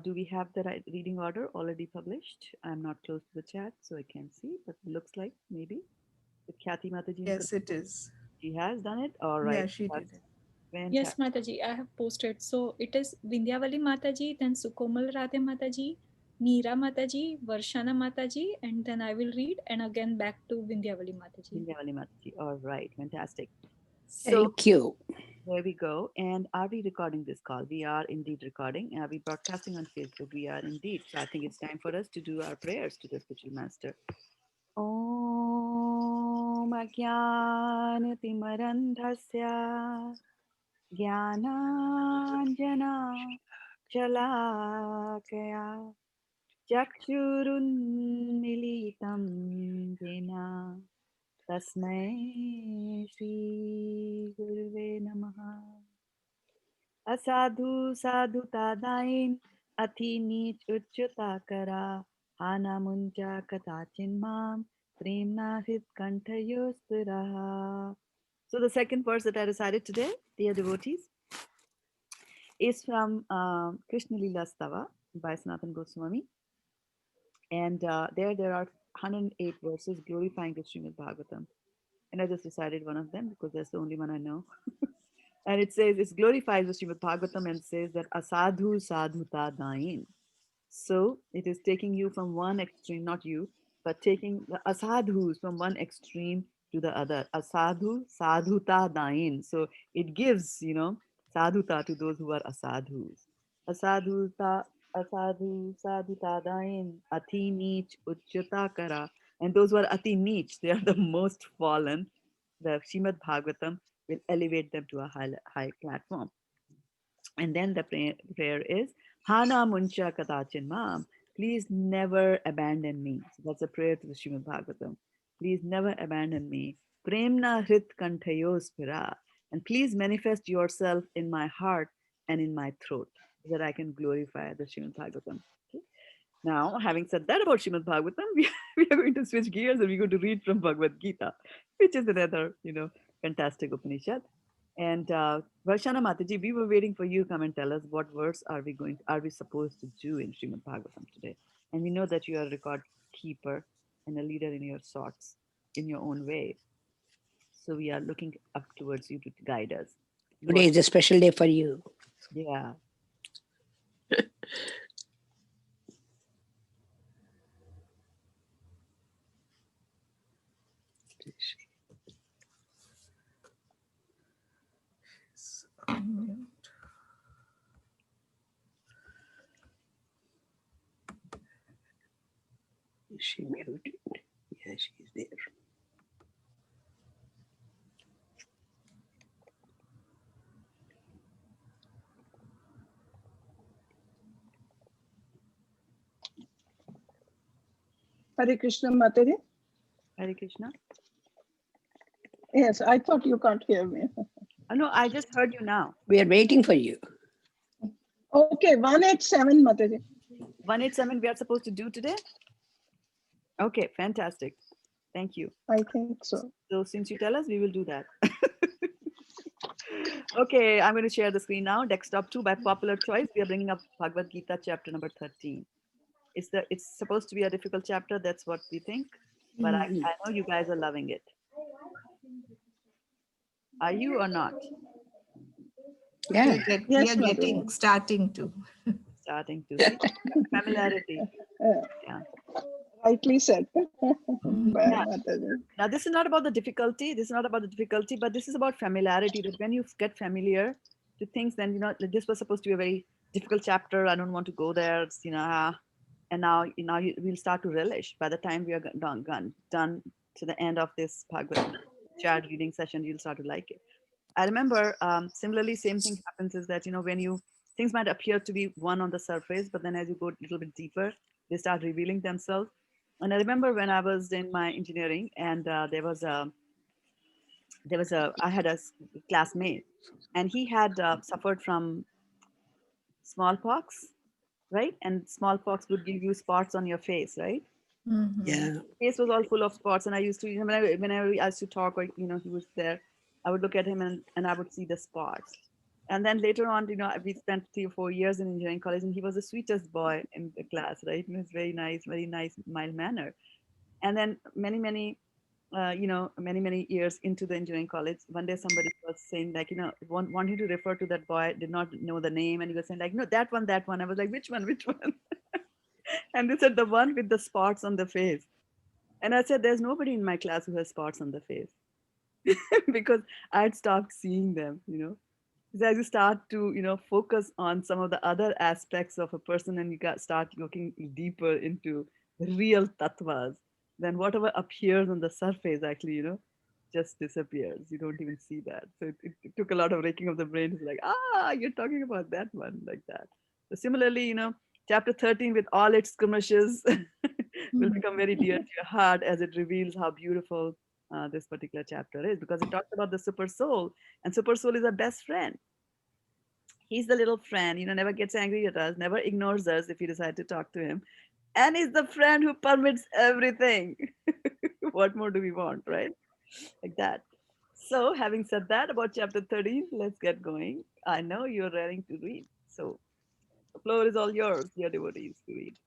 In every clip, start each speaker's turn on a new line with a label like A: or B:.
A: Do we have the right reading order already published? I'm not close to the chat, so I can't see, but it looks like maybe with Kathy Mataji in
B: Yes, it
A: control.
B: is.
A: She has done it. All
B: Yeah,
A: right.
B: she did
A: That's
B: it.
C: Yes,
A: fantastic.
C: Mataji, I have posted. So it is Vindhyavali Mataji, then Sukomal Radhe Mataji, Meera Mataji, Varshana Mataji, and then I will read and again back to Vindhyavali Mataji.
A: Vindhyavali Mataji. All right. Fantastic. So
D: Thank you.
A: there we go. And are we recording this call? We are indeed recording. Are we broadcasting on Facebook? We are indeed. So I think it's time for us to do our prayers to the spiritual master. Om Ajnanatimarandhasya Jnananjana Shalakaya Chakshurunmilitam Jena Tasmai Shri Guruve Namaha. Asadhu sadhu tadain athi nich uchyata kara hana munja katachin mam premna hit kantayostiraha. So the second verse that I recited today, dear devotees, is from Krishna Lila Stava by Sanatana Goswami. And there are 108 verses glorifying the Srimad Bhagavatam. And I just recited one of them because that's the only one I know. And it says, it glorifies the Srimad Bhagavatam and says that asadhu sadhuta dain. So it is taking you from one extreme, not you, but taking the asadhus from one extreme to the other. Asadhu sadhuta dain. So it gives, sadhuta to those who are asadhus. Asadhuta, asadhu sadhuta dain. Ati neech uchyata kara. And those who are ati neech, they are the most fallen. The Srimad Bhagavatam will elevate them to a high platform. And then the prayer is, Hana Muncha Katachin Mam, please never abandon me. So that's a prayer to the Srimad Bhagavatam. Please never abandon me. Premna Hrit Kanthayo Spira. And please manifest yourself in my heart and in my throat so that I can glorify the Srimad Bhagavatam. Okay? Now, having said that about Srimad Bhagavatam, we are going to switch gears and we're going to read from Bhagavad Gita, which is another, fantastic Upanishad. And Varshana Mataji, we were waiting for you to come and tell us what verse are we supposed to do in Srimad Bhagavatam today. And we know that you are a record keeper and a leader in your sorts, in your own way. So we are looking up towards you to guide us.
D: Today
A: What?
D: is a special day for you.
A: Yeah.
D: Is she muted? Yeah, she's there.
E: Hare Krishna Mataji.
A: Hare Krishna.
E: Yes, I thought you can't hear me.
A: Oh, no, I just heard you now.
D: We are waiting for you.
E: Okay, 187 Mataji.
A: 187 we are supposed to do today? Okay, fantastic. Thank you.
E: I think so.
A: So since you tell us, we will do that. Okay, I'm going to share the screen now. Desktop 2 by popular choice. We are bringing up Bhagavad Gita chapter number 13. It's supposed to be a difficult chapter. That's what we think. But I know you guys are loving it. Are you or not?
D: Yeah.
B: We
E: Yes,
B: are getting
E: Mataji.
B: starting to.
A: Starting to see familiarity. Yeah.
E: Rightly said. Bye,
A: Yeah.
E: Mataji.
A: Now, this is not about the difficulty. This is not about the difficulty, but this is about familiarity. That when you get familiar to things, then this was supposed to be a very difficult chapter. I don't want to go there. It's, and now we'll start to relish. By the time we are done to the end of this Bhagavad chat reading session, you'll start to like it. I remember similarly, same thing happens is that when things might appear to be one on the surface, but then as you go a little bit deeper, they start revealing themselves. And I remember when I was in my engineering, and I had a classmate, and he had suffered from smallpox, right? And smallpox would give you spots on your face, right?
B: Mhm.
D: Yeah.
A: Face was all full of spots, and I used to, whenever I used to talk, or he was there, I would look at him and I would see the spots. And then later on, we spent 3 or 4 years in engineering college, and he was the sweetest boy in the class, right? He was very nice, mild manner. And then many years into the engineering college, one day somebody was saying like, wanting to refer to that boy, did not know the name, and he was saying like, no, that one. I was like, which one? And they said the one with the spots on the face. And I said, there's nobody in my class who has spots on the face. Because I had stopped seeing them. Because as you start to, focus on some of the other aspects of a person, and you start looking deeper into the real tattvas, then whatever appears on the surface actually, just disappears. You don't even see that. So it took a lot of raking of the brain. It's like, you're talking about that one, like that. So similarly, chapter 13 with all its skirmishes will become very dear to your heart as it reveals how beautiful this particular chapter is, because it talks about the super soul, and super soul is our best friend. He's the little friend, never gets angry at us, never ignores us if we decide to talk to him. And he's the friend who permits everything. What more do we want, right? Like that. So, having said that about chapter 13, let's get going. I know you're ready to read. So, the floor is all yours, dear devotees, to read.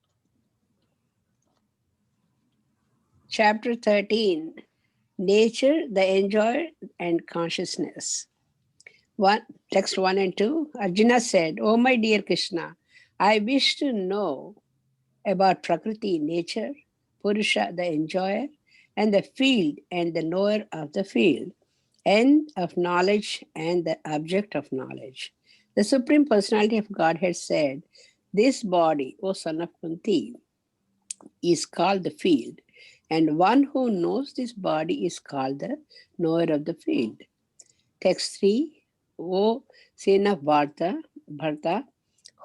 D: Chapter 13, Nature, the Enjoyer and Consciousness. Text 1 and 2. Arjuna said, "Oh my dear Krishna, I wish to know about Prakriti, nature, Purusha, the enjoyer, and the field and the knower of the field, end of knowledge and the object of knowledge." The Supreme Personality of Godhead said, "This body, O son of Kunti, is called the field, and one who knows this body is called the knower of the field." Text 3, O son of Bharta,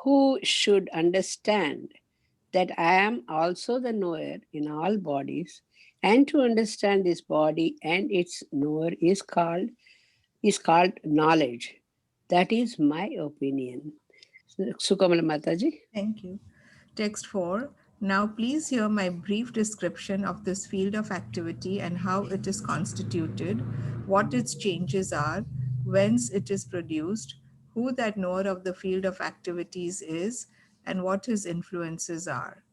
D: who should understand that I am also the knower in all bodies, and to understand this body and its knower is called knowledge. That is my opinion. Sukamala Mataji.
B: Thank you. Text 4. Now please hear my brief description of this field of activity and how it is constituted, what its changes are, whence it is produced, who that knower of the field of activities is, and what his influences are.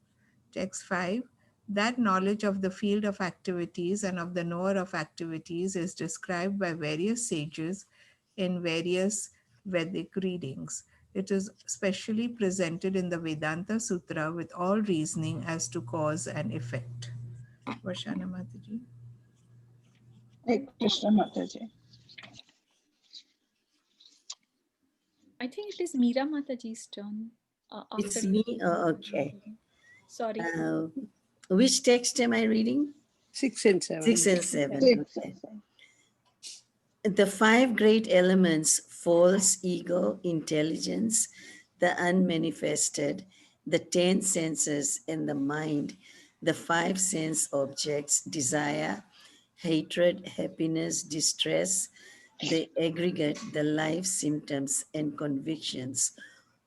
B: Text 5. That knowledge of the field of activities and of the knower of activities is described by various sages in various Vedic readings. It is specially presented in the Vedanta Sutra with all reasoning as to cause and effect. Varshana Mataji.
E: Hey, Krishna Mataji.
C: I think it is Meera Mataji's turn.
F: It's me? Oh, okay.
C: Sorry.
F: Which text am I reading?
D: 6 and 7.
F: 6 and 7.
E: Six.
F: Okay. The 5 great elements, false ego, intelligence, the unmanifested, the 10 senses, and the mind, the 5 sense objects, desire, hatred, happiness, distress, the aggregate, the life symptoms and convictions.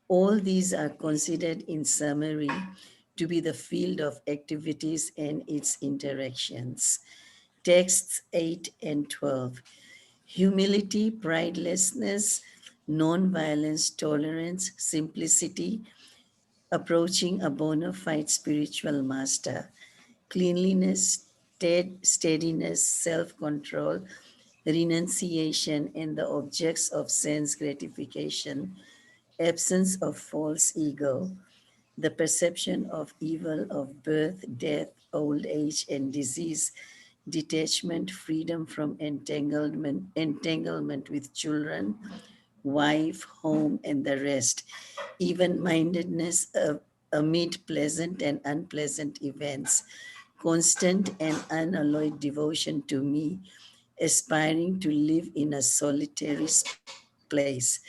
F: All these are considered in summary to be the field of activities and its interactions. Texts 8 and 12. Humility, pridelessness, non-violence, tolerance, simplicity, approaching a bona fide spiritual master, cleanliness, steadiness, self-control, renunciation, and the objects of sense gratification, absence of false ego, the perception of evil of birth, death, old age, and disease, detachment, freedom from entanglement with children, wife, home, and the rest, even-mindedness amid pleasant and unpleasant events, constant and unalloyed devotion to me, aspiring to live in a solitary place,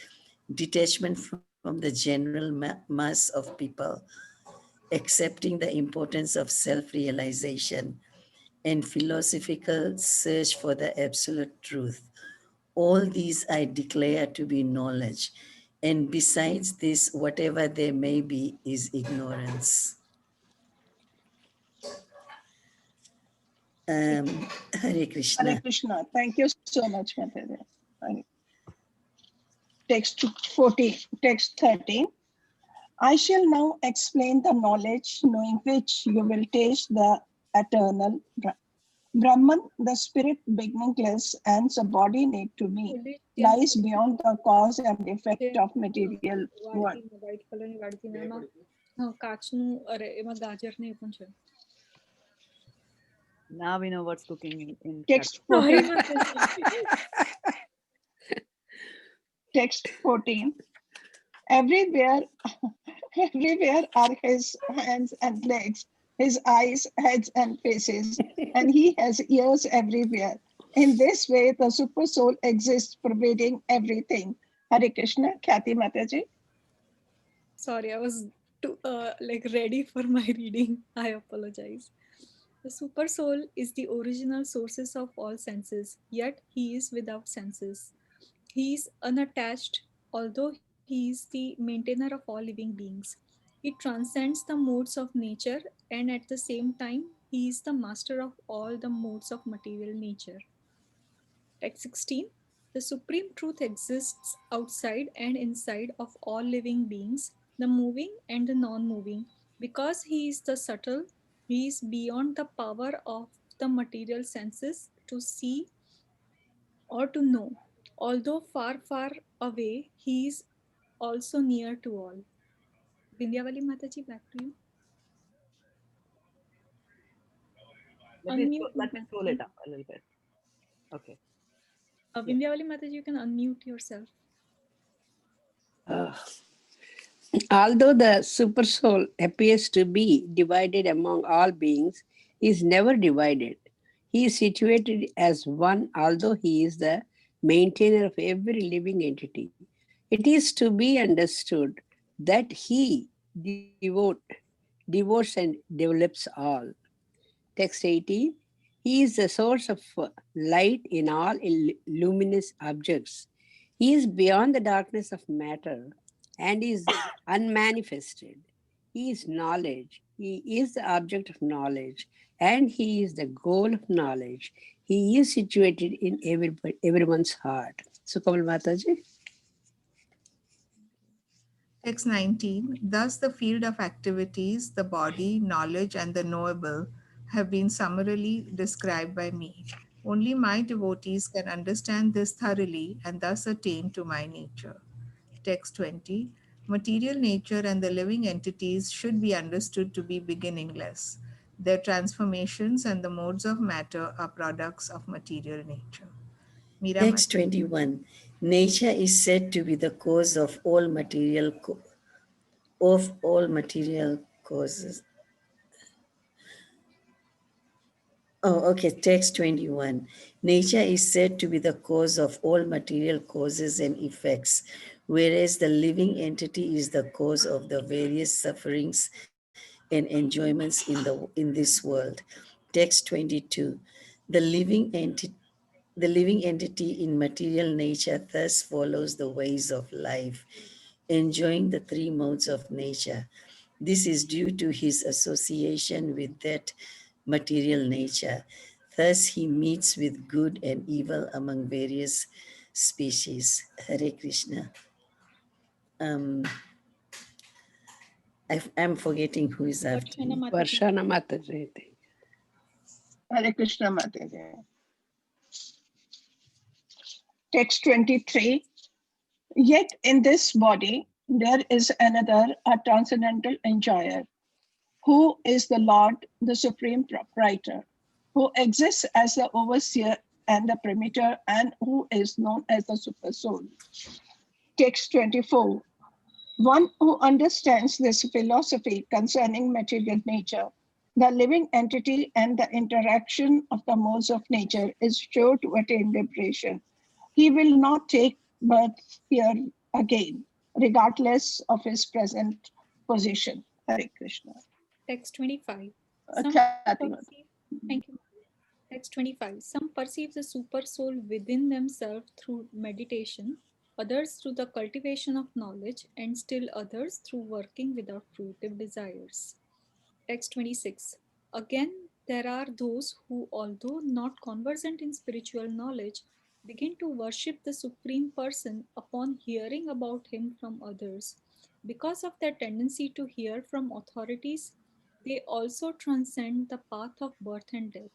F: detachment from the general mass of people, accepting the importance of self-realization, and philosophical search for the absolute truth. All these I declare to be knowledge, and besides this, whatever there may be is ignorance. Hare Krishna.
E: Hare Krishna. Thank you so much, Mataji. Text 14, text 13. I shall now explain the knowledge knowing which you will taste the eternal Brahman, the spirit beginningless and subordinate to me, lies beyond the cause and effect of material world.
C: White કલરની વાડકી ને એમાં કાચનું અરે એમાં ગાજર ને એ પણ છે.
A: Now we know what's cooking in
E: Text
C: Sorry,
E: 14. Text 14. Everywhere, everywhere are his hands and legs, his eyes, heads, and faces, and he has ears everywhere. In this way, the super soul exists, pervading everything. Hare Krishna, Khyati Mataji.
C: Sorry, I was too like ready for my reading. I apologize. The super soul is the original sources of all senses, yet he is without senses. He is unattached, although he is the maintainer of all living beings. He transcends the modes of nature, and at the same time, he is the master of all the modes of material nature. Text 16. The supreme truth exists outside and inside of all living beings, the moving and the non moving. Because he is the subtle, he is beyond the power of the material senses to see or to know. Although far, far away, he is also near to all. Vindhyavali Mataji, back to you. Unmute
A: let me scroll it
C: Mataji.
A: up a little bit. Okay.
C: Vindhyavali Mataji, you can unmute yourself.
D: Although the super soul appears to be divided among all beings, he is never divided. He is situated as one, although he is the maintainer of every living entity. It is to be understood that he devotes and develops all. Text 18. He is the source of light in all luminous objects. He is beyond the darkness of matter and is unmanifested. He is knowledge. He is the object of knowledge and he is the goal of knowledge. He is situated in everyone's heart. So, Kamal Mataji.
B: Text 19. Thus, the field of activities, the body, knowledge, and the knowable have been summarily described by me. Only my devotees can understand this thoroughly and thus attain to my nature. Text 20. Material nature and the living entities should be understood to be beginningless. Their transformations and the modes of matter are products of material nature.
F: Text 21. Nature is said to be the cause of all material causes. Oh, okay. Text 21. Nature is said to be the cause of all material causes and effects, whereas the living entity is the cause of the various sufferings and enjoyments in this world. Text 22. The living entity The living entity in material nature thus follows the ways of life, enjoying the three modes of nature. This is due to his association with that material nature. Thus, he meets with good and evil among various species. Hare Krishna. I'm forgetting who is after me.
D: Varshana Mataji.
E: Hare Krishna Mataji. Text 23. Yet in this body, there is another, a transcendental enjoyer, who is the Lord, the supreme proprietor, who exists as the overseer and the primitor, and who is known as the super soul. Text 24. One who understands this philosophy concerning material nature, the living entity, and the interaction of the modes of nature is sure to attain liberation. He will not take birth here again, regardless of his present position. Hare Krishna.
C: Text 25. Thank you. Text 25. Some perceive the super soul within themselves through meditation, others through the cultivation of knowledge, and still others through working without fruitive desires. Text 26. Again, there are those who, although not conversant in spiritual knowledge, begin to worship the Supreme Person upon hearing about him from others. Because of their tendency to hear from authorities, they also transcend the path of birth and death.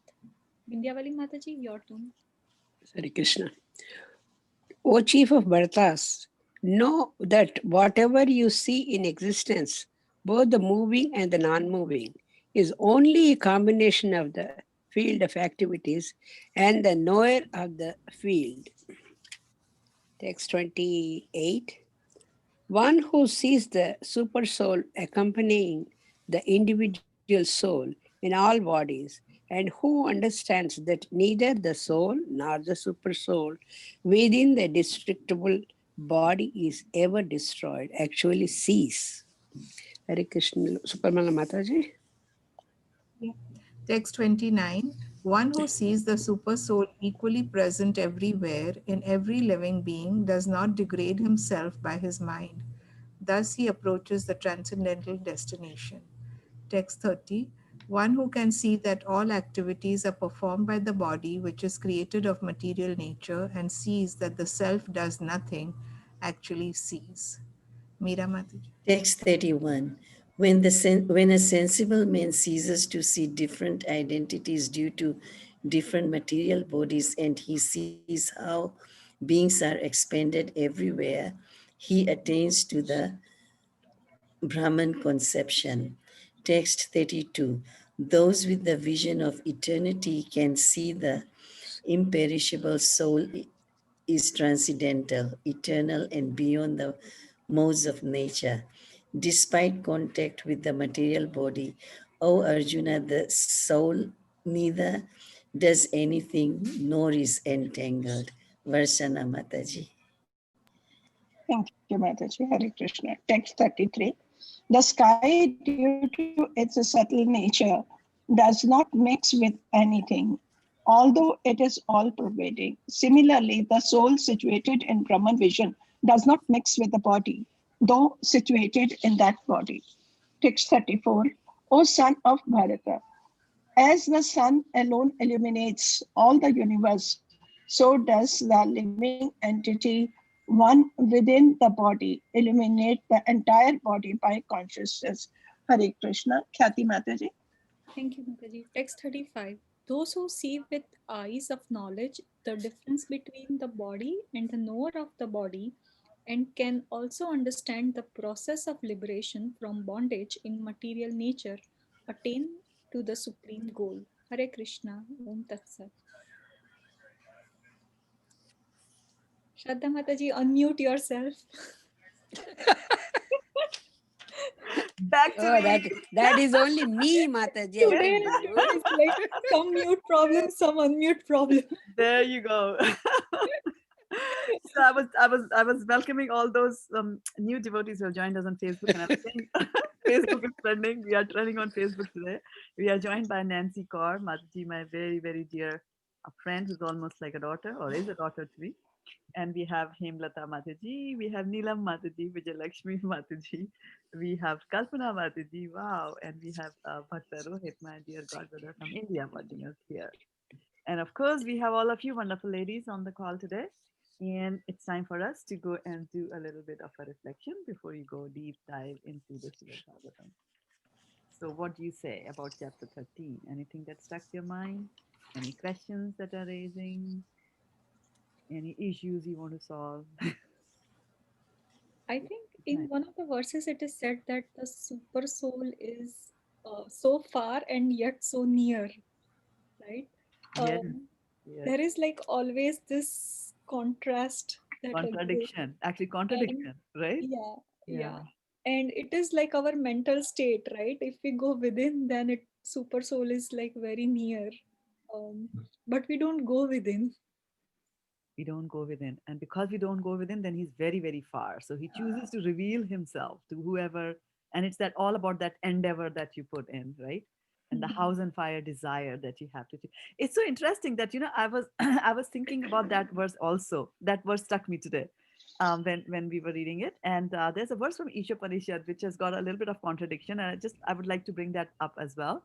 C: Vindhyavali Mataji, your turn.
D: Hare Krishna. O chief of Bharatas, know that whatever you see in existence, both the moving and the non moving, is only a combination of the field of activities and the knower of the field. Text 28. One who sees the super soul accompanying the individual soul in all bodies, and who understands that neither the soul nor the super soul within the destructible body is ever destroyed, actually cease. Hare Krishna, Supermala Mataji.
B: Yeah. Text 29. One who sees the super soul equally present everywhere in every living being does not degrade himself by his mind. Thus he approaches the transcendental destination. Text 30. One who can see that all activities are performed by the body, which is created of material nature, and sees that the self does nothing, actually sees. Meera Mataji.
F: Text 31. When a sensible man ceases to see different identities due to different material bodies and he sees how beings are expanded everywhere, he attains to the Brahman conception. Text 32. Those with the vision of eternity can see the imperishable soul is transcendental, eternal, and beyond the modes of nature. Despite contact with the material body, O Arjuna, the soul neither does anything nor is entangled. Varsana Mataji.
E: Thank you, Mataji. Hare Krishna. Text 33. The sky, due to its subtle nature, does not mix with anything, although it is all pervading. Similarly, the soul situated in Brahman vision does not mix with the body, though situated in that body. Text 34. O son of Bharata, as the sun alone illuminates all the universe, so does the living entity, one within the body, illuminate the entire body by consciousness. Hare Krishna. Khyati Mataji.
C: Thank you, Mataji. Text 35. Those who see with eyes of knowledge the difference between the body and the knower of the body and can also understand the process of liberation from bondage in material nature attain to the supreme goal. Hare Krishna. Om Tat Sat. Shraddha Mataji, unmute yourself.
A: Back to
D: Oh,
A: me.
D: that is only me, Mataji, I
C: Today,
D: can do.
C: today is like some mute problem, some unmute problem.
A: There you go. So I was welcoming all those new devotees who have joined us on Facebook, and I was saying Facebook is trending. We are trending on Facebook today. We are joined by Nancy Kaur Mataji, my very very dear friend who's almost like a daughter or is a daughter to me. And we have Hemlata Mataji, we have Neelam Mataji, Vijayalakshmi Mataji, we have Kalpana Mataji, wow, and we have Bhakta Rohit, my dear godbrother from India, watching us here. And of course, we have all of you wonderful ladies on the call today. And it's time for us to go and do a little bit of a reflection before you go deep dive into the Srimad Bhagavatam. So, what do you say about chapter 13? Anything that stuck your mind? Any questions that are raising? Any issues you want to solve?
C: I think in
A: Right.
C: one of the verses it is said that the super soul is so far and yet so near, right?
A: Yes,
C: Um,
A: yes.
C: there is like always this contrast that exists,
A: Contradiction. Actually,
C: and
A: contradiction, right?
C: yeah,
A: Yeah.
C: yeah, and it is like our mental state, right? If we go within, then it super soul is like very near, but we don't go within.
A: We don't go within. And because we don't go within, then he's very, very far. So he chooses to reveal himself to whoever. And it's that all about that endeavor that you put in, right? And the
C: Mhm.
A: house and fire desire that you have to do. It's so interesting that, I was I was thinking about that verse also. That verse struck me today. When we were reading it, and there's a verse from Ishopanishad which has got a little bit of contradiction, and I would like to bring that up as well.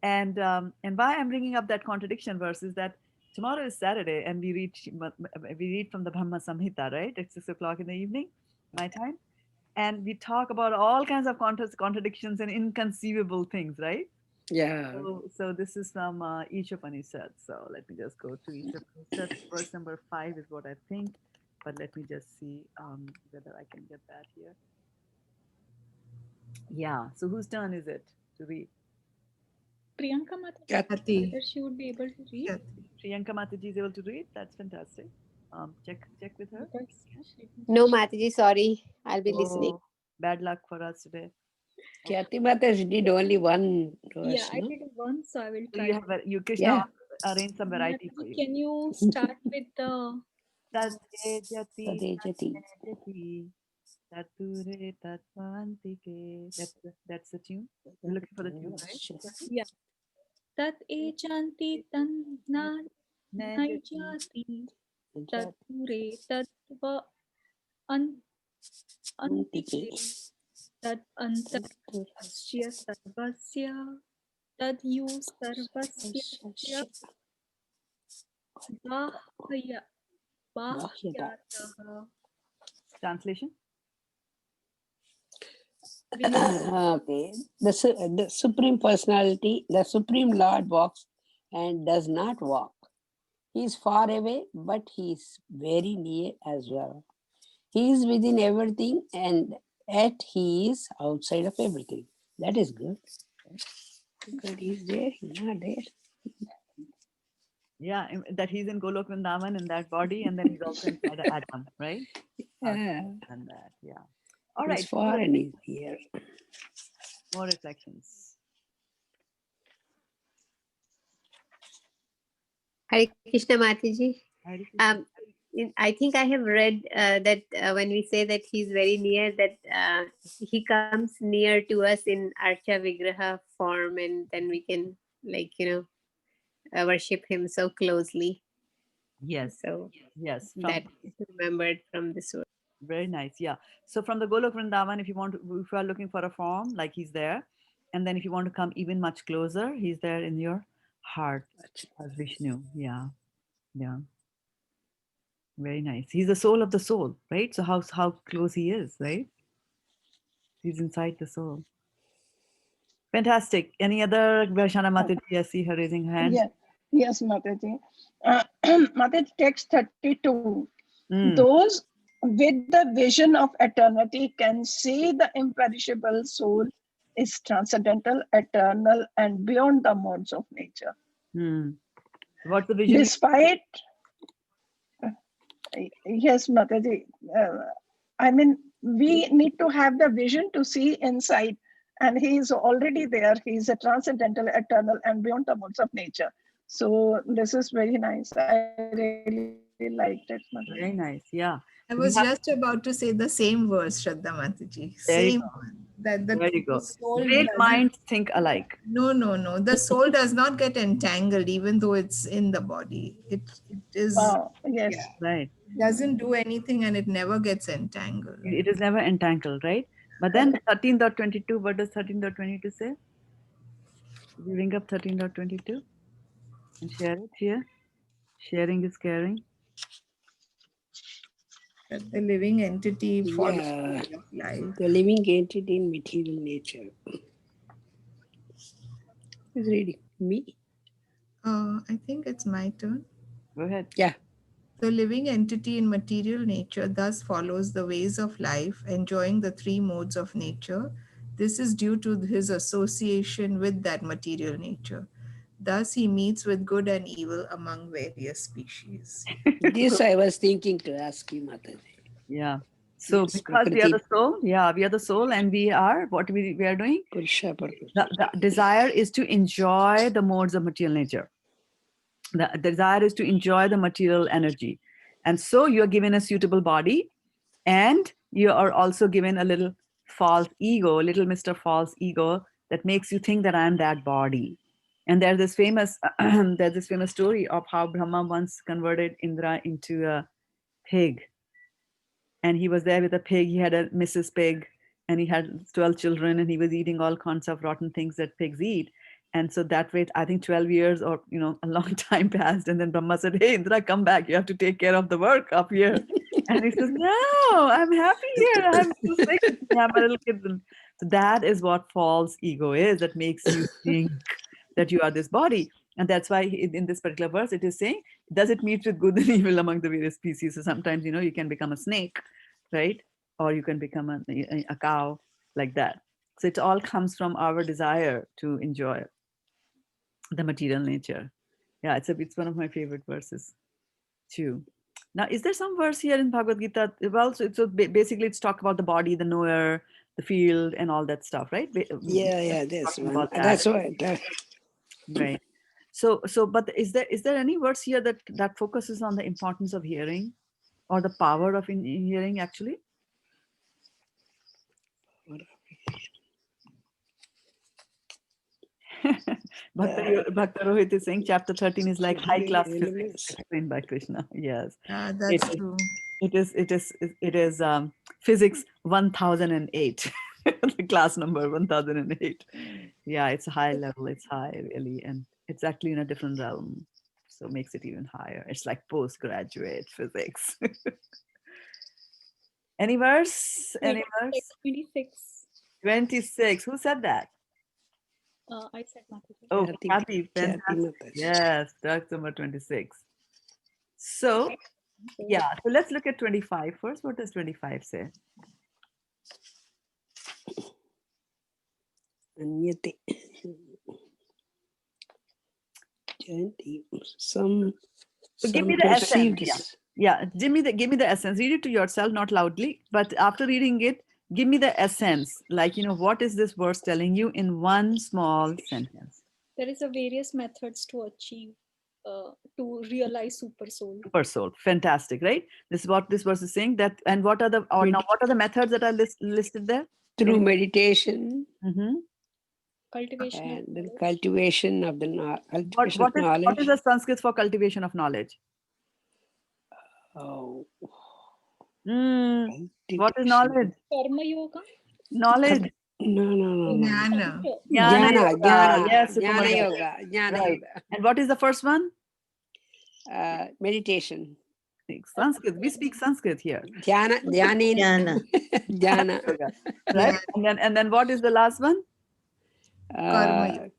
A: And why I'm bringing up that contradiction verse is that Tomorrow is Saturday, and we read from the Brahma Samhita, right? At 6 o'clock in the evening, my time, and we talk about all kinds of contradictions and inconceivable things, right?
D: Yeah.
A: So this is from Isha Upanishad. So let me just go to Isha Upanishad. Verse number 5 is what I think, but let me just see whether I can get that here. Yeah. So whose turn is it to read?
C: Priyanka Mata,
B: Kathy.
C: whether she would be able to read.
B: Kathy.
A: Priyanka Mataji is able to read. That's fantastic. Check with her.
C: Because she-
G: No, Mataji, sorry. I'll be listening.
A: Oh, bad luck for us today.
D: Kyati Mata did only one
C: Yeah,
D: verse,
C: I
D: no?
C: did one, so I will
A: So
C: try.
A: you have you Krishna
D: Yeah.
A: arrange some variety for
C: Mataji,
A: you.
C: can you start with the
A: Tatyejati,
D: Tadejati.
A: tatyejati, tature tatvantike. That's the tune. You're looking for the tune, right? Kathy?
C: yeah tat e chanti tan na
A: Nejati,
C: naijati tat pure tat va an
D: Antike.
C: antike tat antar asya sarvasya tad yu sarvasya sya bahya
D: Bahyata.
C: bahyatah.
A: Translation.
D: Okay. The Supreme Personality, the Supreme Lord walks and does not walk. He is far away, but he is very near as well. He is within everything, and yet he is outside of everything. That is good. Good. He's there, he's not there.
A: Yeah, that he's in Golok Vrindavan in that body, and then he's also inside Adam, right?
D: Yeah.
A: And that, yeah. All
D: He's
A: right.
D: far and he's here.
A: More reflections.
G: Hare Krishna, Mataji.
A: Hare Krishna.
G: I think I have read that when we say that he's very near, that he comes near to us in Archa Vigraha form, and then we can, like, worship him so closely.
A: Yes.
G: So
A: Yes.
G: that is remembered from this word.
A: Very nice. Yeah. So from the Golok Vrindavan, if you are looking for a form, like he's there, and then if you want to come even much closer, he's there in your heart as Vishnu. Yeah. Yeah. Very nice. He's the soul of the soul, right? So how close he is, right? He's inside the soul. Fantastic. Any other Varshana Mataji? I see her raising her hand.
E: Yeah. Yes, Mataji. Mataji, text 32.
A: Mm.
E: Those with the vision of eternity can see the imperishable soul is transcendental, eternal, and beyond the modes of nature.
A: Mm. What's the vision?
E: Despite, yes, Mataji, I mean, we need to have the vision to see inside, and he is already there. He is a transcendental, eternal, and beyond the modes of nature. So this is very nice. I really liked it, Mataji.
A: Very nice. Yeah.
B: I
A: We
B: was
A: have-
B: just about to say the same verse, Shraddha Mataji.
A: There you
B: Same
A: go.
B: one. That
A: There you
B: the
A: go.
B: soul
A: Great
B: doesn't.
A: minds think alike.
B: No. The soul does not get entangled, even though it's in the body. It is.
E: Wow. Yes.
B: Yeah.
A: Right.
B: Doesn't do anything, and it never gets entangled.
A: It is never entangled, right? But then 13.22, what does 13.22 say? We bring up 13.22 and share it here. Sharing is caring.
B: That the living entity follows
D: Yeah.
B: the way of life.
D: The living entity in material nature. Who's reading? Me?
B: I think it's my turn.
A: Go ahead.
D: Yeah.
B: The living entity in material nature thus follows the ways of life, enjoying the three modes of nature. This is due to his association with that material nature. Thus, he meets with good and evil among various species.
D: This I was thinking to ask you, Mataji.
A: Yeah. So
D: Yes,
A: because we are
D: Prakriti.
A: the soul, yeah, we are the soul, and we are what we are doing.
D: Purusha, Prakriti.
A: The desire is to enjoy the modes of material nature. The desire is to enjoy the material energy, and so you are given a suitable body, and you are also given a little false ego, little Mr. False Ego, that makes you think that I am that body. And there's this famous story of how Brahma once converted Indra into a pig, and he was there with a pig. He had a Mrs. Pig, and he had 12 children, and he was eating all kinds of rotten things that pigs eat. And so that way, I think 12 years or, a long time passed. And then Brahma said, hey, Indra, come back. You have to take care of the work up here. And he says, no, I'm happy here. I'm so sick. I'm a little kid. So that is what false ego is, that makes you think that you are this body. And that's why in this particular verse, it is saying, does it meet with good and evil among the various species? So sometimes, you can become a snake, right? Or you can become a cow, like that. So it all comes from our desire to enjoy the material nature. Yeah, it's one of my favorite verses too. Now, is there some verse here in Bhagavad Gita? Well, so basically it's talk about the body, the knower, the field, and all that stuff, right?
D: Yeah, this
A: Talking
D: one.
A: about that.
D: That's what.
A: Right. So, but is there any verse here that focuses on the importance of hearing or the power of in hearing actually? Bhakta Rohit is saying chapter 13 is like high class physics explained by Krishna. Yes,
B: That's true.
A: It is physics 1008, the class number 1008. Yeah, it's a high level. It's high really, and it's actually in a different realm, so makes it even higher. It's like postgraduate physics. Any verse? Any verse?
C: 26.
A: 26. Who said that?
C: I said Mataji.
A: Oh,
D: Kathy-
A: Kathy, fantastic.
D: Mataji.
A: Yes, that's number 26. So, yeah, so let's look at 25 first. What does 25 say?
D: Anyate. Some
A: give me the essence.
D: perceived.
A: Yeah, give me the essence. Read it to yourself, not loudly, but after reading it, give me the essence. Like, what is this verse telling you in one small sentence?
C: There is a various methods to achieve, to realize super soul.
A: Super soul. Fantastic, right? This is what this verse is saying. That, and what are the methods that are listed there?
D: Through meditation
C: Cultivation of
D: and the
C: knowledge.
D: cultivation of the cultivation of
A: What
D: knowledge.
A: is the Sanskrit for cultivation of knowledge?
D: Oh,
A: What is knowledge?
C: Karma yoga.
A: Knowledge.
D: No.
B: Jnana.
A: Jnana. Yes,
D: Jnana
A: Sukumarga.
D: yoga. Jnana
A: Right.
D: yoga.
A: And what is the first one?
D: Meditation.
A: Sanskrit. We speak Sanskrit here.
D: Jnana.
F: Jnana.
D: Jnana.
A: Yoga, right? And then what is the last one?
B: Karma.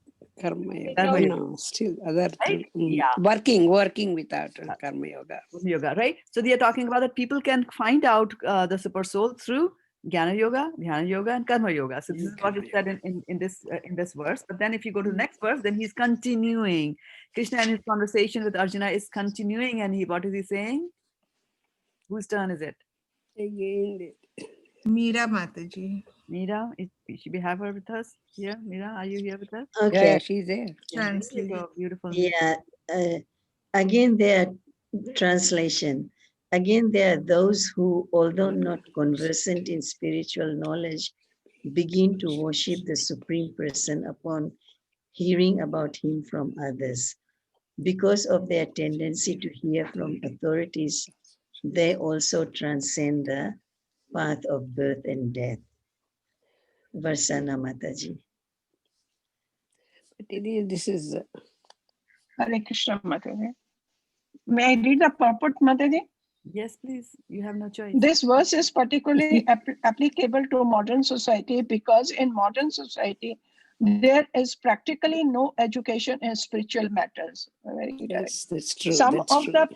D: Karma yoga.
A: Karma yoga.
D: No, still other
A: Right?
D: thing.
A: Yeah.
D: Working without karma yoga.
A: Yoga, right? So they are talking about that people can find out the super soul through Jnana yoga, Dhyana yoga, and Karma yoga. So this is what it said in this verse. But then if you go to the next verse, then he's continuing. Krishna in his conversation with Arjuna is continuing, and what is he saying? Whose turn is it?
D: Again,
B: Meera Mataji.
A: Meera, should we have her with us here? Meera, are you here with us?
F: Okay.
D: yeah, she's there.
B: Translate.
A: Beautiful.
F: Yeah. Again, there translation. Again, there are those who, although not conversant in spiritual knowledge, begin to worship the Supreme Person upon hearing about him from others. Because of their tendency to hear from authorities, they also transcend the path of birth and death. Varsana Mataji.
D: But this is
E: Hare Krishna, Mataji. May I read the purport, Mataji?
A: Yes, please. You have no choice.
E: This verse is particularly applicable to modern society because in modern society, there is practically no education in spiritual matters. Very right.
D: yes, that's true.
E: Some
D: That's
E: of
D: true.
E: the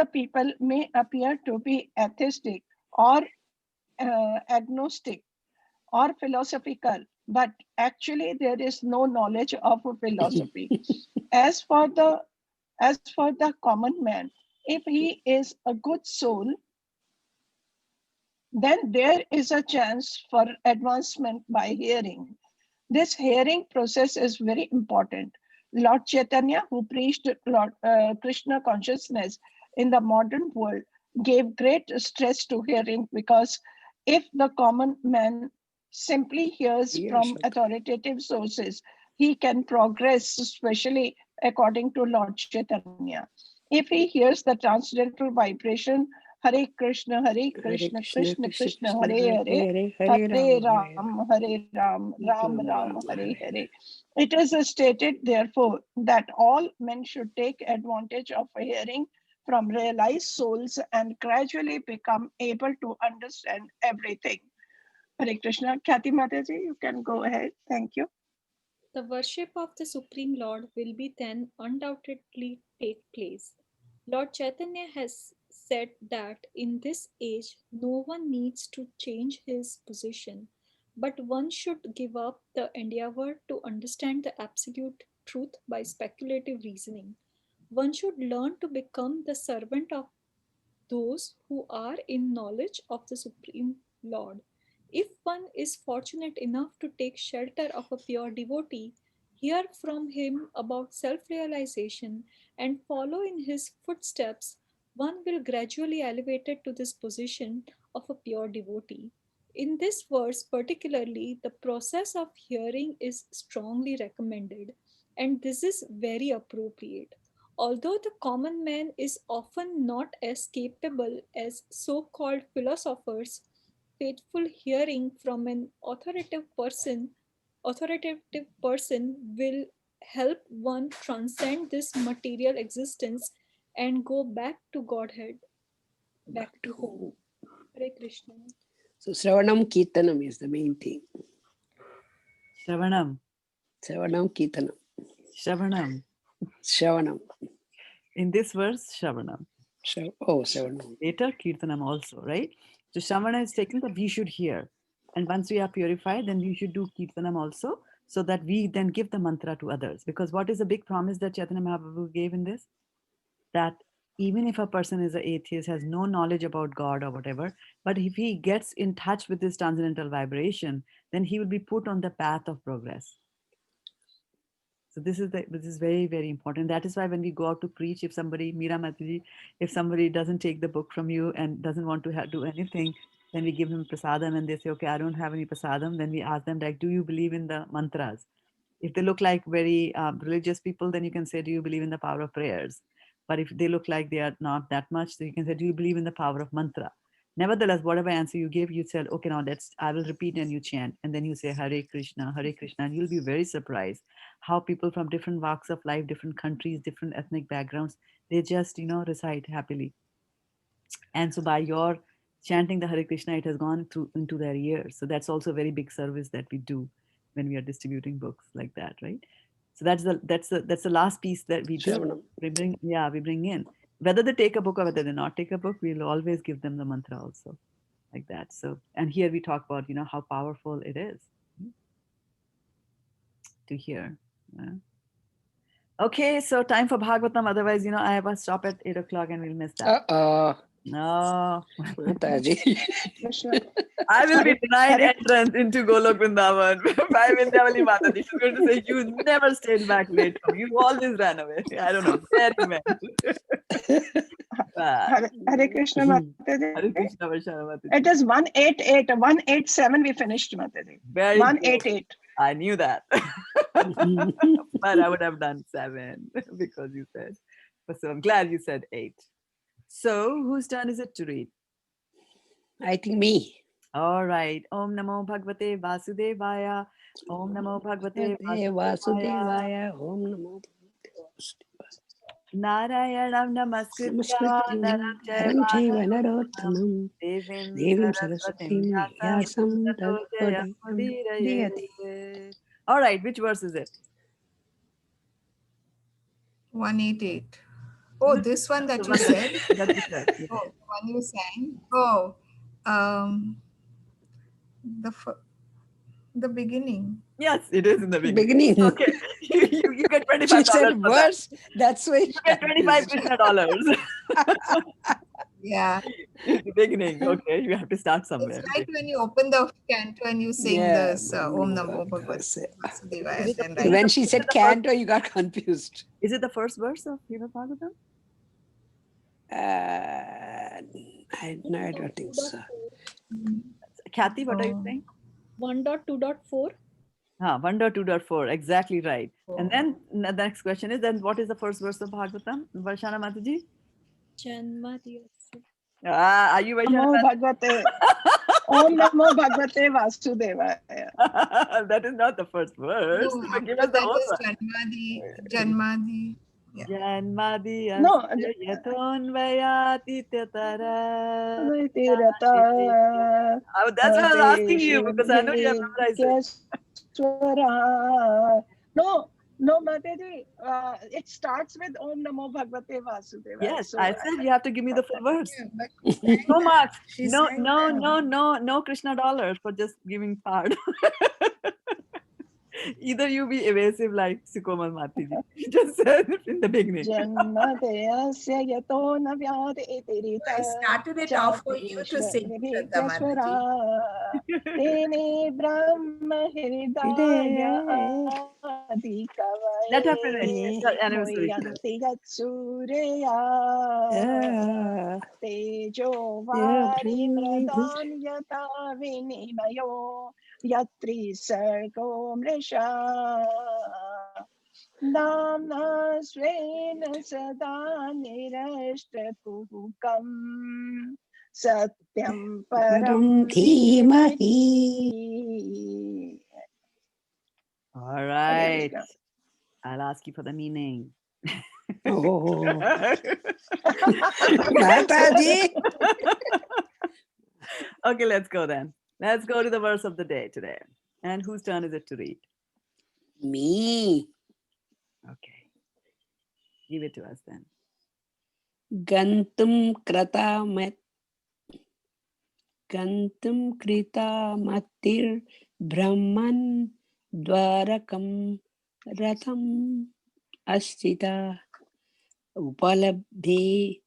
E: people may appear to be atheistic or agnostic or philosophical, but actually there is no knowledge of philosophy. As for the common man, if he is a good soul, then there is a chance for advancement by hearing. This hearing process is very important. Lord Chaitanya, who preached Krishna consciousness in the modern world, gave great stress to hearing because if the common man simply hears from authoritative sources, he can progress, especially according to Lord Chaitanya. If he hears the transcendental vibration Hare Krishna, Krishna Krishna, Hare Hare, Hare Ram, Ram Ram, Hare Hare. It is stated, therefore, that all men should take advantage of hearing from realized souls and gradually become able to understand everything. Hare Krishna. Khyati Mataji, you can go ahead. Thank you.
C: The worship of the Supreme Lord will be then undoubtedly take place. Lord Chaitanya has said that in this age no one needs to change his position, but one should give up the endeavor to understand the absolute truth by speculative reasoning. One should learn to become the servant of those who are in knowledge of the Supreme Lord. If one is fortunate enough to take shelter of a pure devotee, hear from him about self realization, and follow in his footsteps, one will gradually elevate it to this position of a pure devotee. In this verse, particularly, the process of hearing is strongly recommended, and this is very appropriate. Although the common man is often not as capable as so called philosophers, faithful hearing from an authoritative person will help one transcend this material existence and go back to Godhead, back to home. Hare Krishna.
D: So Shravanam Kirtanam is the main thing.
A: Shravanam.
D: Shravanam Kirtanam.
A: Shravanam.
D: Shravanam.
A: In this verse, Shravanam.
D: Shravanam.
A: Later, Kirtanam also, right? So Shravana is taken that we should hear. And once we are purified, then we should do Kirtanam also, so that we then give the mantra to others. Because what is the big promise that Chaitanya Mahaprabhu gave in this? That even if a person is an atheist, has no knowledge about God or whatever, but if he gets in touch with this transcendental vibration, then he will be put on the path of progress. So this is very, very important. That is why when we go out to preach, if somebody, Meera Mataji, if somebody doesn't take the book from you and doesn't want to do anything, then we give them prasadam and they say, okay, I don't have any prasadam. Then we ask them, like, do you believe in the mantras? If they look like very religious people, then you can say, do you believe in the power of prayers? But if they look like they are not that much, then you can say, do you believe in the power of mantra? Nevertheless, whatever answer you give, you said, okay, now I will repeat and you chant. And then you say, Hare Krishna, and you'll be very surprised how people from different walks of life, different countries, different ethnic backgrounds, they just, recite happily. And so by your chanting the Hare Krishna, it has gone through into their ears. So that's also a very big service that we do when we are distributing books like that, right? So that's the last piece that we do.
D: Shravanam.
A: We bring in. Whether they take a book or whether they not take a book, we'll always give them the mantra also, like that. So, and here we talk about, how powerful it is to hear. Yeah. Okay, so time for Bhagavatam. Otherwise, I have a stop at 8 o'clock and we'll miss that. No.
D: Mataji.
E: Krishna.
A: I will be denied
E: Hare-
A: entrance into Golok Vrindavan by Vindhyavali Mataji. She's going to say, you never stayed back late. You always ran away. I don't know where you went.
E: Hare Krishna Mataji.
A: Hare Krishna, Varshana Mataji.
E: It is 188, 187 we finished Mataji.
A: Very good.
E: 188.
A: I knew that. But I would have done 7 because you said. So I'm glad you said 8. So whose turn is it to read?
D: I think me.
A: All right. Om Namo Bhagavate Vasudevaya. Om Namo Bhagavate Vasudevaya.
D: Vasudevaya. Om Namo
A: Narayanam Namaskritya
D: Namaskrityam
A: Naram
D: Naram
A: Chaiva
D: Chaiva
A: Narottamam
D: Narottamam
A: Devim
D: Devim
A: Saraswatim
D: Saraswatim
A: Vyasam
D: Vyasam
A: Tato Jayam
D: Tadpodayam Diyate.
A: Udiraye. All right. Which verse is it?
B: 188. Oh, this one that you said?
A: That you said. Yeah.
B: Oh, one you sang? Oh, the beginning.
A: Yes, it is in the beginning.
D: Beginning.
A: Okay. You get $25
D: She said
A: for that.
D: verse. That's why
A: You get 25 Krishna dollars.
B: Yeah.
A: The beginning. Okay, you have to start somewhere.
B: It's like when you open the canto and you sing
D: Yeah.
B: this Om Namo Bhagavate Vasudevaya.
A: Is it
B: And
A: the-
B: then
D: when she said canto, you got confused.
A: Is it the first verse of Bhagavatam?
D: I don't think so.
A: Kathy, what are you saying?
C: 1.2.4.
A: 1.2.4, exactly right. And
B: Oh.
A: then the next question is, then what is the first verse of Bhagavatam? Varshana Mataji?
C: Janmadhyasya
A: Are you
E: Namo
A: Vaishnav?
E: Bhagavate. Om Namo Bhagavate Vasudevaya.
A: That is not the first verse.
B: No,
A: But give
B: after
A: us the
B: that
A: whole
B: is
A: one.
B: Janmadi. Yeah.
E: No,
A: Janmadiyasya yathonvayati tatara.
E: Tirata
A: That's why I was asking you because I know you have
E: Deveshu
A: memorized it.
E: Keswara. No, Mataji. It starts with Om Namo Bhagavate Vasudevaya.
A: Yes,
E: So
A: I said you have to give me the full verse.
B: Yeah, but she sang
A: No marks.
B: she
A: No,
B: sang
A: no,
B: that.
A: no, no, no Krishna dollars for just giving part. Either you be evasive like Sukomal Matiji. Just said it in the beginning.
E: Janmadeyasya yato na vyade
B: No, I
E: tirita
B: started it off for you to sing, Shraddha
E: Chakrishna
B: Mataji.
E: Tene Brahma Hridaya Adi
A: Let her finish. It's
E: Kavaye
A: the anniversary today.
E: Moyanti Yatsureya Tejo Vari Mradam Yata Vinimayo Yatri Sargo Mrisha Namna Svena Sada Nirashtakuhukam Satyam Param Dhimahi.
A: All
E: Hare
A: right.
E: Krishna.
A: I'll ask you for the meaning.
D: Oh, Mataji.
A: Okay, let's go then. Let's go to the verse of the day today. And whose turn is it to read?
D: Me.
A: Okay. Give it to us then.
D: Gantum krita matir brahman dwarakam ratham astita upalabdhe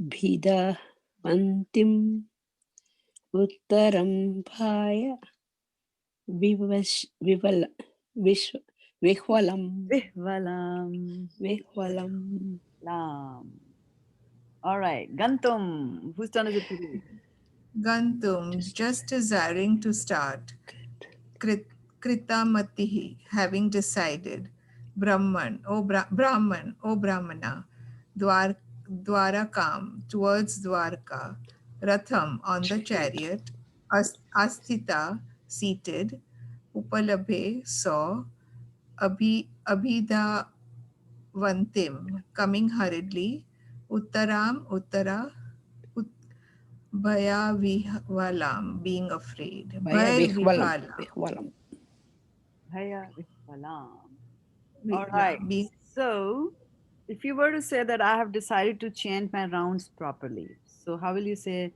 D: bhida vantim uttaram bhaya vihvalam
A: Vihvalam Lam. All right. Gantum. Whose turn is it to read?
B: Gantum, just desiring to start. Kritamatihi, having decided. Brahman, O Brahmana. Dwarakam, towards Dwarka. Ratham, on the chariot. Asthita, seated. Upalabhe, saw. Abhidavantim, coming hurriedly. Uttara. Bhaya Vihvalam, being afraid.
D: bhaya
B: Bhaya
D: vihvalam.
A: Bhaya Vihvalam. All
B: Yeah,
A: right.
B: being
A: So, if you were to say that I have decided to chant my rounds properly, so how will you say,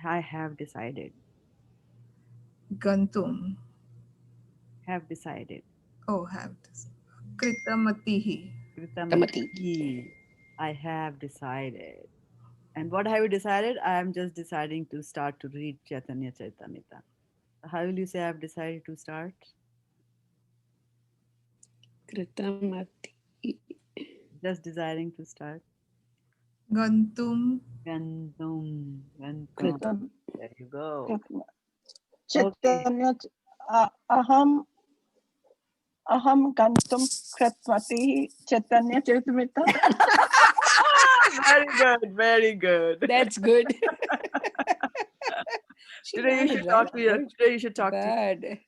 A: I have decided?
B: Gantum.
A: Have decided.
B: Oh, have this. Kritamatihi.
A: Kritamati. I have decided. And what have you decided? I am just deciding to start to read Chaitanya Chaitamrita. How will you say I have decided to start?
D: Kritamati.
A: Just desiring to start.
B: Gantum.
A: Gantum.
E: Kritam.
A: There you go.
E: Kritam.
A: Okay.
E: Chaitanya Aham Gantum Kratmati Chaitanya Charitamrita.
A: Very good. Very good.
D: That's good.
A: Today you should talk to your. Today you should talk to.
D: Bad.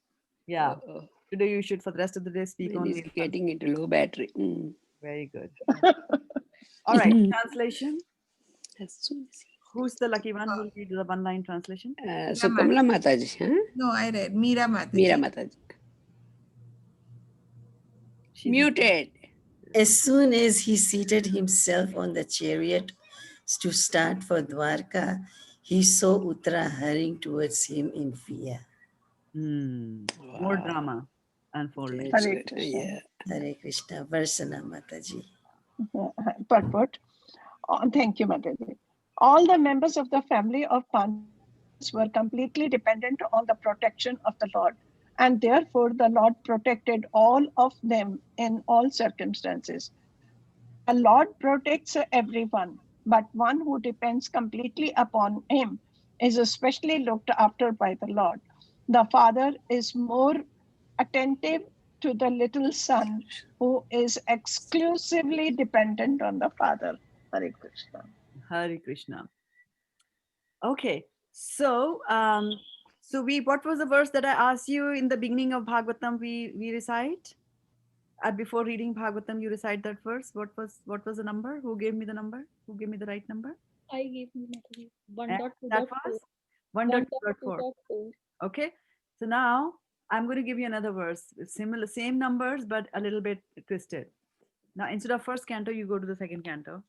A: Yeah. Today you should for the rest of the day speak
D: When
A: only.
D: is getting into low battery.
A: Very good. All right. Translation.
D: As soon as
A: Who's the lucky one who will read the one-line translation?
D: so Kamala Mataji, huh?
B: No, I read. Meera Mataji.
D: Meera Mataji. Muted.
F: As soon as he seated himself on the chariot to start for Dwarka, he saw Uttara hurrying towards him in fear.
A: More drama unfolding.
D: That's
E: Hare
D: good.
E: Krishna.
D: Yeah.
F: Hare Krishna. Varsana Mataji.
E: Purport. Thank you, Mataji. All the members of the family of Pandavas were completely dependent on the protection of the Lord, and therefore the Lord protected all of them in all circumstances. The Lord protects everyone, but one who depends completely upon Him is especially looked after by the Lord. The Father is more attentive to the little son who is exclusively dependent on the Father. Hare Krishna.
A: Hare Krishna. Okay. So, what was the verse that I asked you in the beginning of Bhagavatam? We recite. Before reading Bhagavatam, you recite that verse. What was the number? Who gave me the number? Who gave me the right number?
C: I gave you Mataji.
A: And that was
C: 1.2.4.
A: 1.2.4. Okay. So now I'm going to give you another verse. Similar, same numbers, but a little bit twisted. Now instead of first canto, you go to the second canto,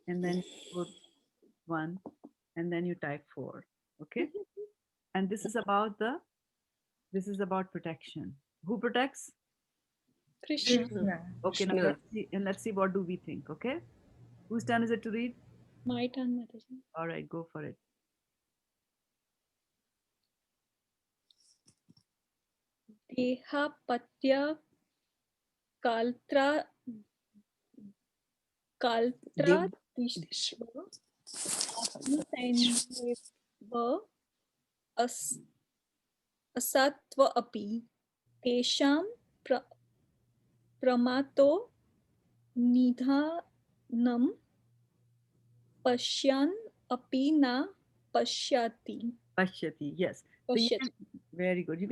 A: and then you put 1, and then you type 4. Okay. And this is about protection. Who protects?
C: Krishna.
A: Okay. Now
D: Krishna.
A: let's see what do we think. Okay. Whose turn is it to read?
C: My turn, Mataji.
A: All right, go for it.
C: Dehapatya kaltra
D: Div-
C: dishva atmasainyeva as asatva api tesham pramato nidhanam pashyan api na pashyati.
A: Pashyati. Yes. So you
C: Pashyati.
A: can, very good. You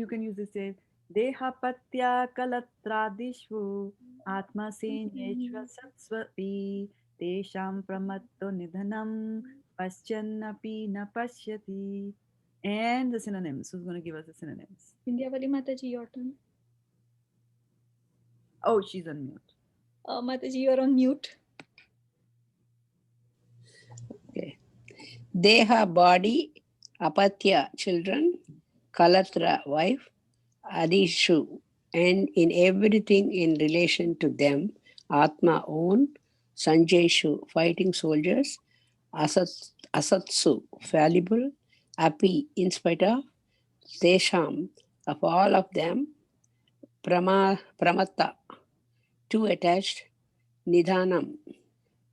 A: can use this say Dehapatya kalatradishvu atma senyeshva satsvapi tesham pramatto nidhanam paschannapi na pashyati. And the synonyms. Who's going to give us the synonyms?
C: Vindhyavali Mataji, your turn.
A: Oh, she's on mute.
C: Mataji, you're on mute.
D: Okay. Deha, body, apatya, children, kalatra, wife, adishu, and in everything in relation to them, atma, own, sanjeshu, fighting soldiers, asatsu, fallible, api, in spite of, tesham, of all of them, pramatta, too attached, nidhanam,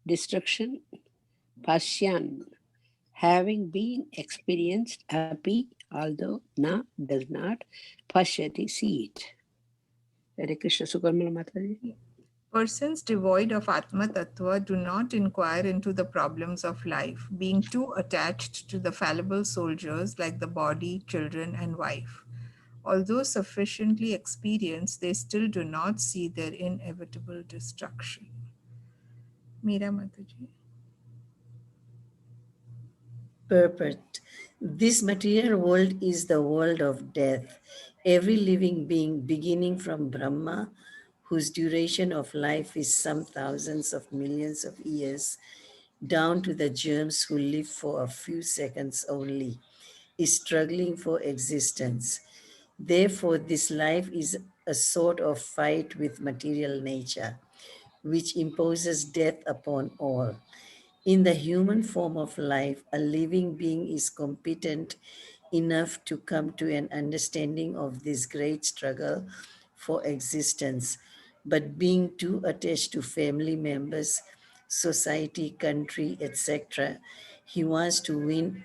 D: destruction, pasyan, having been experienced, api, although na, does not, pashyati, see it. Hare Krishna, Sukarmala Mataji.
B: Persons devoid of Atma Tattva do not inquire into the problems of life, being too attached to the fallible soldiers like the body, children, and wife. Although sufficiently experienced, they still do not see their inevitable destruction. Meera Mataji.
F: Purport. This material world is the world of death. Every living being, beginning from Brahma, whose duration of life is some thousands of millions of years, down to the germs who live for a few seconds only, is struggling for existence. Therefore, this life is a sort of fight with material nature, which imposes death upon all. In the human form of life, a living being is competent enough to come to an understanding of this great struggle for existence, but being too attached to family members, society, country, etc., he wants to win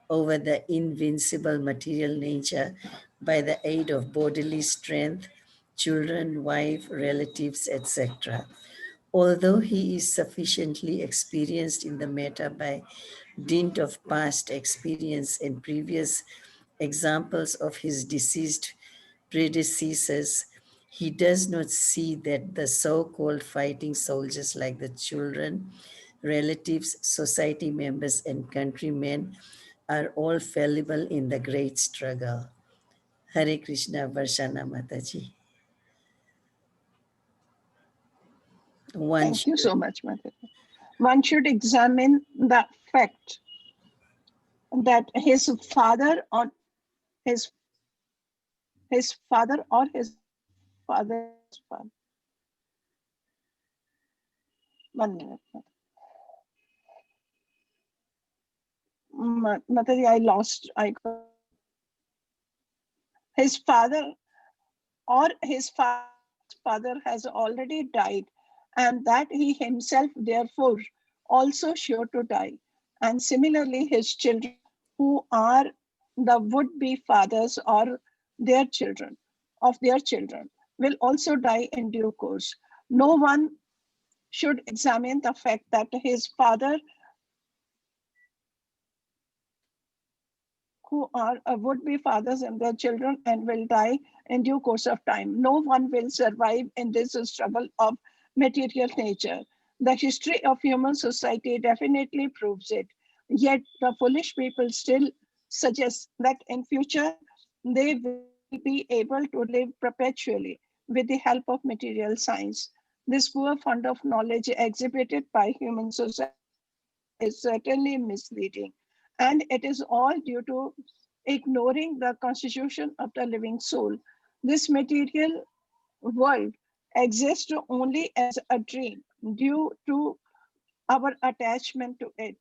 F: over the invincible material nature by the aid of bodily strength, children, wife, relatives, etc. Although he is sufficiently experienced in the matter by dint of past experience and previous examples of his deceased predecessors, he does not see that the so called fighting soldiers, like the children, relatives, society members, and countrymen, are all fallible in the great struggle. Hare Krishna, Varshana Mataji.
E: Thank you so much, Mataji. One should examine the fact that his father or his father's father. One minute. Mataji, I lost. His father or his father has already died, and that he himself, therefore, also sure to die. And similarly, his children, who are the would-be fathers or their children, of their children, will also die in due course. No one should examine the fact that his father who are would-be fathers and their children and will die in due course of time. No one will survive in this struggle of material nature. The history of human society definitely proves it. Yet the foolish people still suggest that in future they will be able to live perpetually with the help of material science. This poor fund of knowledge exhibited by human society is certainly misleading, and it is all due to ignoring the constitution of the living soul. This material world exists only as a dream due to our attachment to it.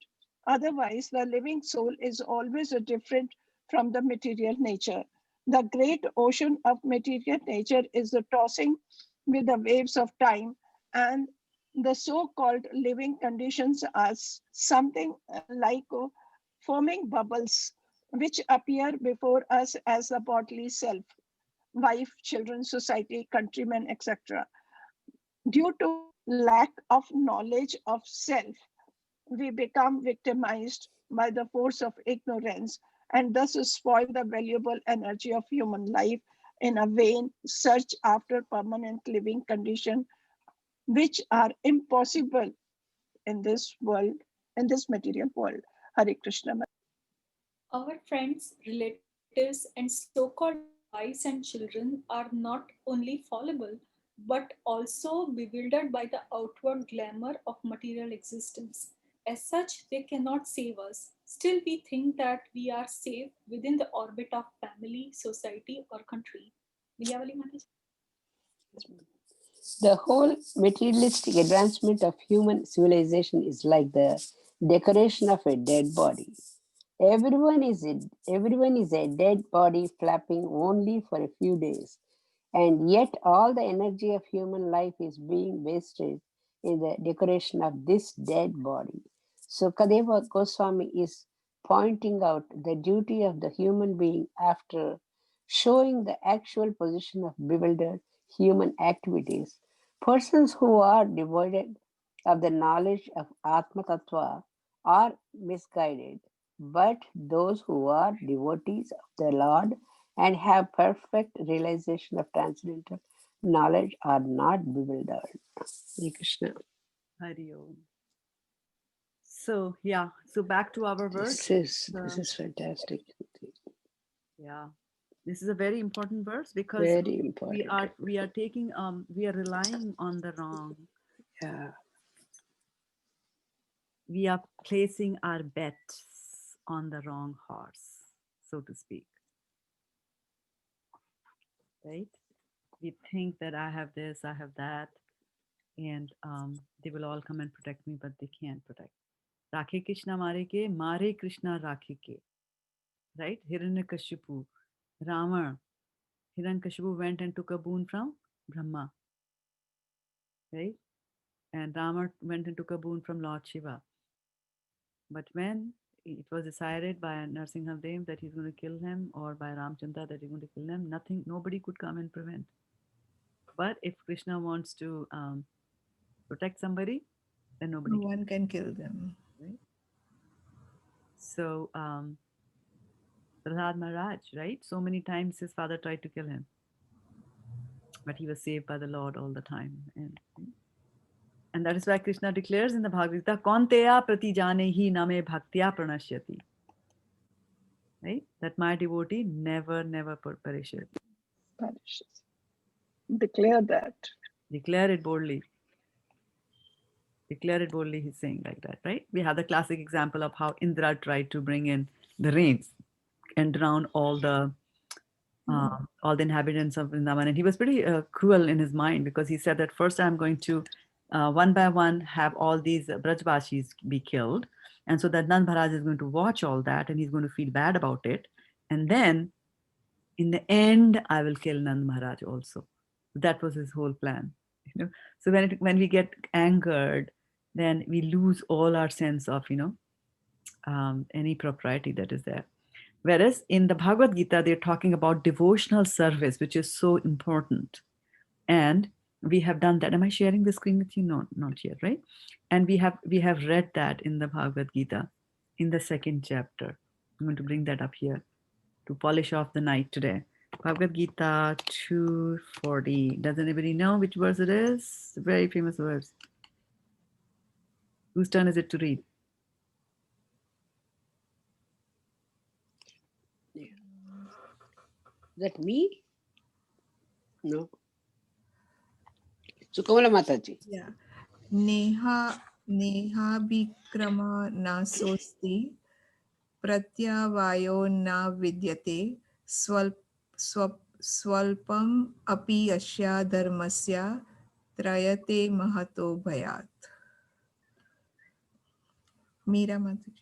E: Otherwise, the living soul is always different from the material nature. The great ocean of material nature is the tossing with the waves of time, and the so called living conditions are something like forming bubbles which appear before us as the bodily self, wife, children, society, countrymen, etc. Due to lack of knowledge of self, we become victimized by the force of ignorance and thus spoil the valuable energy of human life in a vain search after permanent living conditions which are impossible in this world, in this material world. Hare Krishna.
C: Our friends, relatives, and so called wives and children are not only fallible, but also bewildered by the outward glamour of material existence. As such, they cannot save us. Still, we think that we are safe within the orbit of family, society, or country. Vidyavali Mataji?
D: The whole materialistic advancement of human civilization is like the decoration of a dead body. Everyone is a dead body flapping only for a few days, and yet all the energy of human life is being wasted in the decoration of this dead body. So Kadeva Goswami is pointing out the duty of the human being after showing the actual position of bewildered human activities. Persons who are devoid of the knowledge of Atma Tattva are misguided, but those who are devotees of the Lord and have perfect realization of transcendental knowledge are not bewildered. Hare Krishna.
A: Hari Om. So yeah, so back to our verse.
D: This is fantastic.
A: Yeah, this is a very important verse because
D: Very important.
A: we are taking we are relying on the wrong.
D: Yeah.
A: We are placing our bets on the wrong horse, so to speak. Right? We think that I have this, I have that, and they will all come and protect me, but they can't protect. Rakhe Krishna mare Krishna Rakhe ke. Right? Hiranyakashipu, Rama, Hiranyakashipu went and took a boon from Brahma. Right? And Rama went and took a boon from Lord Shiva. But when it was decided by Narsinghdev that he's going to kill him, or by Ramchandra that he's going to kill him, nobody could come and prevent. But if Krishna wants to protect somebody, then nobody
B: No one can kill them.
A: right? So Prahlad Maharaj, right? So many times his father tried to kill him, but he was saved by the Lord all the time. And that is why Krishna declares in the Bhagavad Gita, Kaunteya prati jane hi name bhaktya pranashyati. Right? That my devotee never perishes.
E: Declare that.
A: Declare it boldly. Declare it boldly, he's saying like that, right? We have the classic example of how Indra tried to bring in the rains and drown all the inhabitants of Vrindavan. And he was pretty cruel in his mind, because he said that first I'm going to one by one have all these Brajbashis be killed. And so that Nand Maharaj is going to watch all that and he's going to feel bad about it. And then in the end, I will kill Nand Maharaj also. That was his whole plan. You know? So when we get angered, then we lose all our sense of, any propriety that is there. Whereas in the Bhagavad Gita, they're talking about devotional service, which is so important. And we have done that. Am I sharing the screen with you? No, not yet, right? And we have read that in the Bhagavad Gita in the second chapter. I'm going to bring that up here. to polish off the night today. Bhagavad Gita 240. Does anybody know which verse it is? Very famous verse. Whose turn is it to read?
D: That me? No. Sukamala Mataji.
B: Yeah. Neha Bikrama na sosti pratyavayo na vidyate swalpam api asya dharmasya trayate mahato bhayat. Meera Mataji.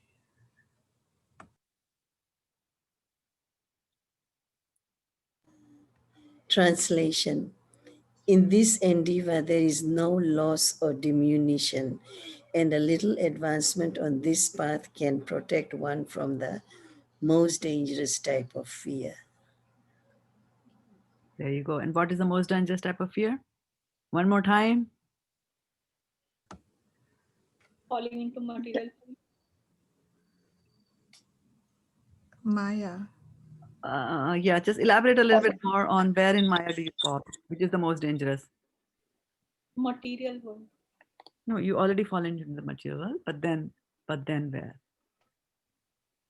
F: Translation. In this endeavor, there is no loss or diminution, and a little advancement on this path can protect one from the most dangerous type of fear.
A: There you go. And what is the most dangerous type of fear? One more time.
C: Falling into material.
B: Maya.
A: Yeah, just elaborate a little bit more on where in Maya do you fall, which is the most dangerous.
C: Material world.
A: No, you already fall into the material world, but then where?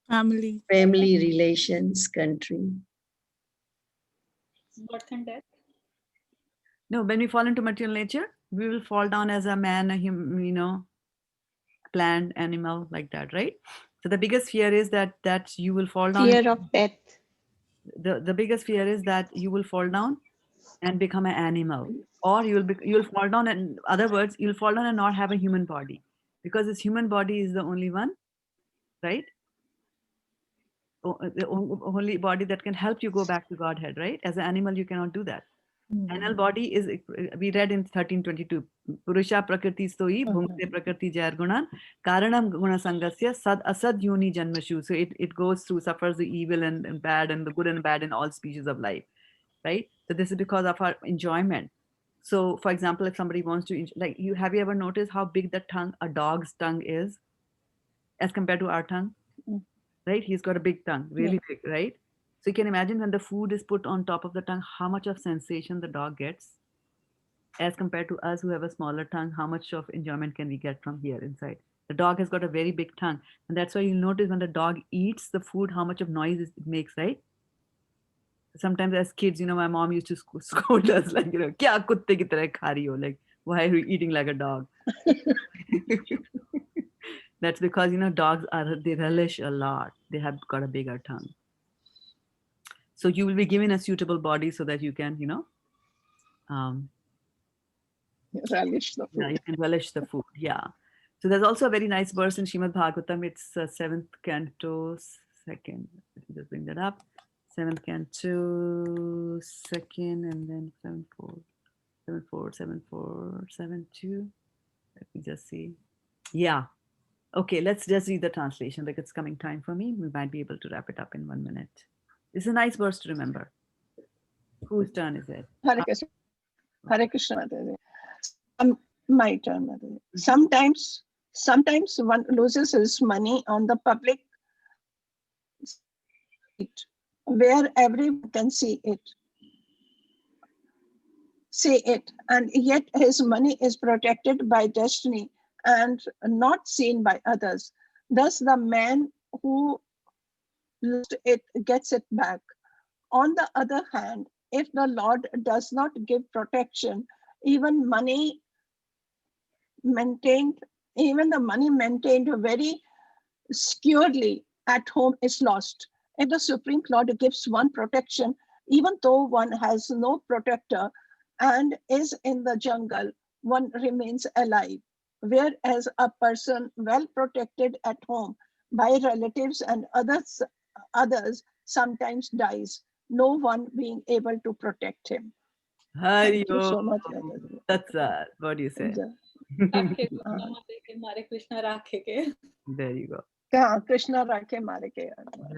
B: Family.
F: Family, relations, country.
C: Birth and death.
A: No, when we fall into material nature, we will fall down as a man, plant, animal, like that, right? So the biggest fear is that you will fall down.
G: Fear of death.
A: The biggest fear is that you will fall down and become an animal, or you'll fall down, and in other words, you'll fall down and not have a human body, because this human body is the only one, right? The only body that can help you go back to Godhead, right? As an animal, you cannot do that. Animal body is, we read in 1322, Purusha Prakriti Stoi, Bhumte Prakriti Jair Gunan, Karanam Guna Sangasya, Sad Asad Yoni Janmashu. So it goes through, suffers the evil and bad and the good and bad in all species of life, right? So this is because of our enjoyment. So for example, if somebody wants to, have you ever noticed how big the tongue, a dog's tongue is as compared to our tongue? Right? He's got a big tongue, really big, right? So you can imagine when the food is put on top of the tongue, how much of sensation the dog gets as compared to us who have a smaller tongue. How much of enjoyment can we get from here inside? The dog has got a very big tongue. And that's why you'll notice when the dog eats the food, how much of noise it makes, right? Sometimes as kids, my mom used to scold us like, kya kutte ki tarah kha rahi ho? Like, why are you eating like a dog? That's because, dogs they relish a lot. They have got a bigger tongue. So you will be given a suitable body so that you can,
E: Relish the
A: yeah,
E: food.
A: you can relish the food. Yeah. So there's also a very nice verse in Srimad Bhagavatam. It's 7th canto, second. Let me just bring that up. 7th canto, second, and then 7-4, 7-4, 7-4, 7-2. Let me just see. Yeah. Okay, let's just read the translation because it's coming time for me. We might be able to wrap it up in 1 minute. It's a nice verse to remember. Whose turn is it?
E: Hare Krishna. Hare Krishna, Mataji. My turn, Mataji. Sometimes one loses his money on the public street where everyone can see it, and yet his money is protected by destiny and not seen by others. Thus, the man who lost it gets it back. On the other hand, if the Lord does not give protection, even the money maintained very securely at home is lost. If the Supreme Lord gives one protection, even though one has no protector and is in the jungle, one remains alive. Whereas a person well protected at home by relatives and others sometimes dies, no one being able to protect him. Thank you so much.
A: That's what do you say?
C: Rakhe Krishna mare ke, mare Krishna rakhe ke.
A: There you go.
E: Krishna rakhe mare ke.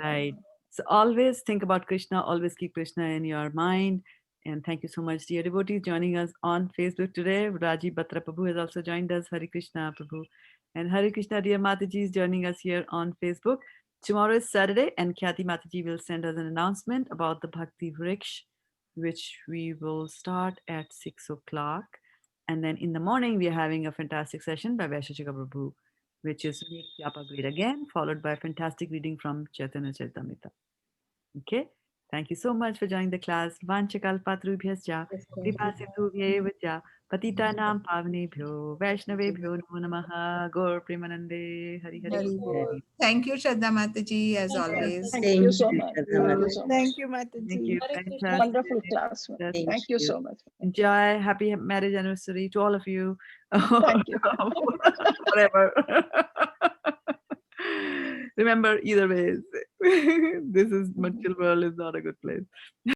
A: Right. So always think about Krishna, always keep Krishna in your mind. And thank you so much, dear devotees, joining us on Facebook today. Raji Batra Prabhu has also joined us. Hare Krishna Prabhu. And Hare Krishna, dear Mataji is joining us here on Facebook. Tomorrow is Saturday, and Khyati Mataji will send us an announcement about the Bhakti Vriksh, which we will start at 6 o'clock. And then in the morning, we are having a fantastic session by Vaisheshika Prabhu, which is Make Yapa Great Again, followed by a fantastic reading from Chaitanya Charitamrita. Okay? Thank you so much for joining the class. Vanchakalpatrubhyascha, Kripasindhubhyev cha, Patitanam Pavnebhyo, Vaishnavebhyo Namo Namaha, Gaur Premanande, Hari Hari.
B: Hari Bol. Thank you, Shraddha Mataji, as always.
E: Thank you so
F: you,
E: much.
F: Shraddha
E: Thank you
F: Mataji.
E: so much.
B: Thank you,
A: Thank
B: Mataji.
A: you.
C: Hare Krishna.
A: Fantastic.
E: Wonderful class.
A: That's-
F: Thank
E: Thank you so much.
A: Enjoy. Happy marriage anniversary to all of you.
E: Thank you.
A: Whatever. Remember, either ways, this is material world is not a good place.